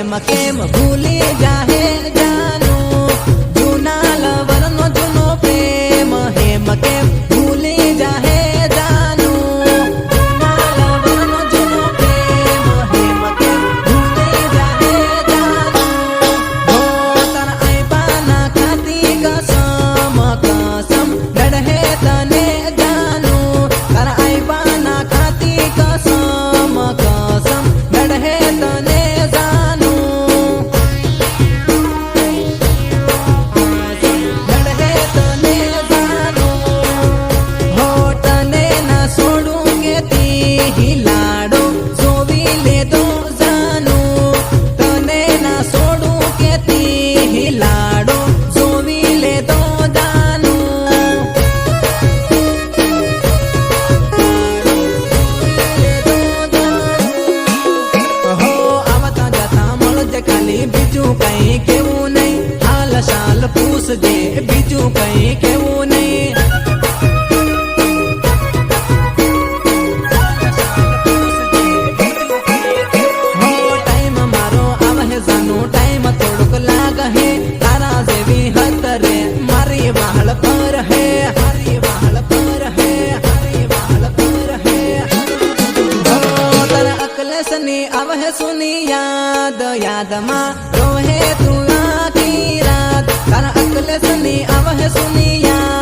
हेम केम भूली जाहे जानू जूना लवरनो जूनो प्रेम हेम केम भूली जाहे जानू जूना लवरनो जूनो प्रेम हेम केम भूली जाहे जानू हो तन आईबाना खाती कसम कसम लड़हे तने जानू तन आईबाना खाती कसम कसम लड़हे तने जानू लड़हे तने जानू हो तने न छोड़ू के ती हिलाड़ो सोवी ले दो जानू तने न छोड़ू के ती हिलाड़ो सोवी ले दो जानू हो आवता जाता मळजे खाली बीजू कई केवू नहीं हाल शाल पूछ दे बीजू कई केवू नहीं हो टाइम मारो आवहे जानू टाइम थोड़ुक लाग है तारा जेवी हत रे मारी वाहल पर है हरी वाहल पर है हरी वाहल पर है हो तर अकले सनी आवहे सुनी याद याद मा रोहे तू आखी रात तर अकले सनी आवहे सुनी याद